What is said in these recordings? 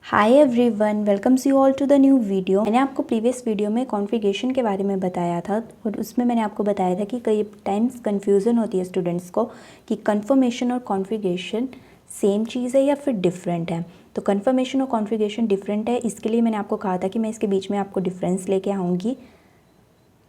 Hi everyone, welcomes you all to the new video. मैंने आपको previous video में configuration के बारे में बताया था और उसमें मैंने आपको बताया था कि कई टाइम्स कन्फ्यूज़न होती है स्टूडेंट्स को कि कन्फर्मेशन और कॉन्फ़िगरेशन सेम चीज़ है या फिर डिफरेंट है। तो कन्फर्मेशन और कॉन्फ़िगरेशन डिफरेंट है, इसके लिए मैंने आपको कहा था कि मैं इसके बीच में आपको डिफरेंस लेके आऊँगी,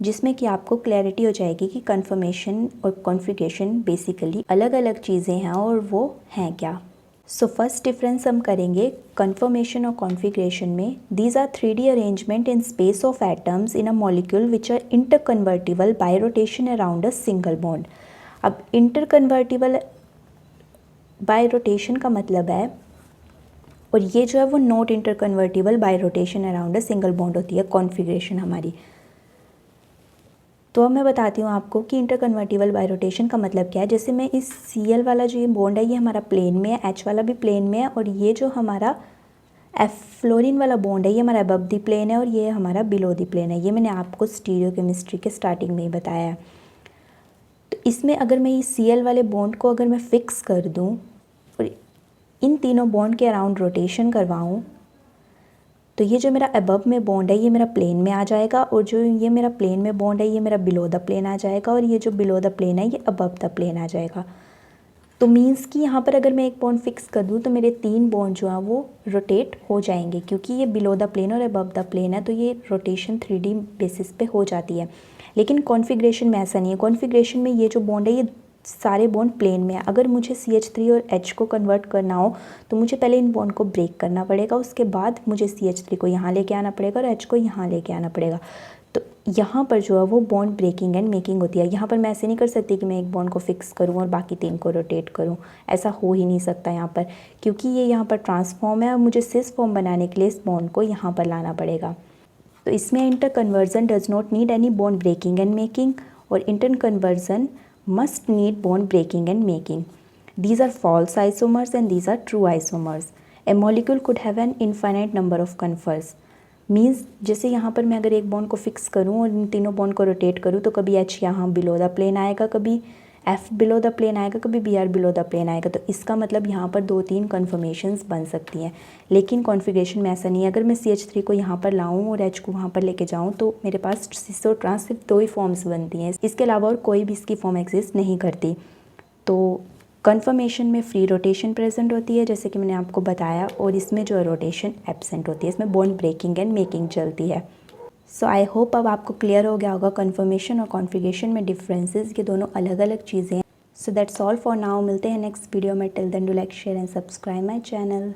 जिसमें कि आपको क्लैरिटी हो जाएगी कि कन्फर्मेशन और कॉन्फ़िगरेशन बेसिकली अलग अलग चीज़ें हैं और वो हैं क्या। सो फर्स्ट डिफरेंस हम करेंगे कन्फर्मेशन और कॉन्फ़िगरेशन में। These are 3D arrangement in space of atoms in a molecule which are interconvertible by rotation around a single bond. अब इंटरकन्वर्टिबल बाय रोटेशन का मतलब है, और ये जो है वो not interconvertible by rotation around a single bond होती है कॉन्फ़िगरेशन हमारी। तो अब मैं बताती हूँ आपको कि इंटरकन्वर्टिबल बाय रोटेशन का मतलब क्या है। जैसे मैं इस Cl वाला जो ये बॉन्ड है ये हमारा प्लेन में है, H वाला भी प्लेन में है, और ये जो हमारा F फ्लोरीन वाला बॉन्ड है ये हमारा अबव दी प्लेन है और ये हमारा बिलो दी प्लेन है। ये मैंने आपको स्टीरियोकेमिस्ट्री के स्टार्टिंग में ही बताया है। तो इसमें अगर मैं इस Cl वाले बॉन्ड को अगर मैं फ़िक्स कर दूँ और इन तीनों बॉन्ड के अराउंड रोटेशन करवाऊँ, तो ये जो मेरा अबव में बॉन्ड है ये मेरा प्लेन में आ जाएगा, और जो ये मेरा प्लेन में बॉन्ड है ये मेरा बिलो द प्लेन आ जाएगा, और ये जो बिलो द प्लेन है ये अबव द प्लेन आ जाएगा। तो मीन्स कि यहाँ पर अगर मैं एक बॉन्ड फिक्स कर दूँ तो मेरे तीन बॉन्ड जो हैं वो रोटेट हो जाएंगे, क्योंकि ये बिलो द प्लेन और अबव द प्लेन है, तो ये रोटेशन 3D बेसिस पे हो जाती है। लेकिन कॉन्फ़िगरेशन में ऐसा नहीं है। कॉन्फ़िगरेशन में ये जो बॉन्ड है ये सारे बॉन्ड प्लेन में है। अगर मुझे CH3 और H को कन्वर्ट करना हो तो मुझे पहले इन बॉन्ड को ब्रेक करना पड़ेगा, उसके बाद मुझे CH3 को यहाँ लेके आना पड़ेगा और H को यहाँ लेके आना पड़ेगा। तो यहाँ पर जो है वो बॉन्ड ब्रेकिंग एंड मेकिंग होती है। यहाँ पर मैं ऐसे नहीं कर सकती कि मैं एक बॉन्ड को फिक्स करूँ और बाकी तीन को रोटेट करूँ, ऐसा हो ही नहीं सकता यहाँ पर, क्योंकि ये यहाँ पर ट्रांसफॉर्म है और मुझे सिस फॉर्म बनाने के लिए इस बॉन्ड को यहाँ पर लाना पड़ेगा। तो इसमें inter conversion does not need any bond breaking and making, और inter conversion must need bond breaking and making. These are false isomers and these are true isomers. A molecule could have an infinite number of conforms. Means जैसे यहाँ पर मैं अगर एक bond को fix करूँ और इन तीनों बॉन्ड को रोटेट करूँ तो कभी H यहाँ बिलो द प्लेन आएगा, कभी F बिलो द प्लेन आएगा, कभी Br बिलो द प्लेन आएगा। तो इसका मतलब यहाँ पर 2-3 कन्फर्मेशंस बन सकती हैं। लेकिन कॉन्फ़िगरेशन में ऐसा नहीं है। अगर मैं CH3 को यहाँ पर लाऊँ और H को वहाँ पर लेके जाऊँ तो मेरे पास सिस और ट्रांस सिर्फ 2 ही फॉर्म्स बनती हैं, इसके अलावा और कोई भी इसकी फॉर्म एग्जिस्ट नहीं करती। तो कन्फर्मेशन में फ्री रोटेशन प्रेजेंट होती है जैसे कि मैंने आपको बताया, और इसमें जो रोटेशन एब्सेंट होती है, इसमें बॉन्ड ब्रेकिंग एंड मेकिंग चलती है। सो आई होप अब आपको क्लियर हो गया होगा कन्फर्मेशन और कॉन्फ़िगरेशन में डिफरेंसेस, ये दोनों अलग अलग चीज़ें हैं। So that's all for now. मिलते हैं नेक्स्ट वीडियो में। Till then do like, share and subscribe my channel.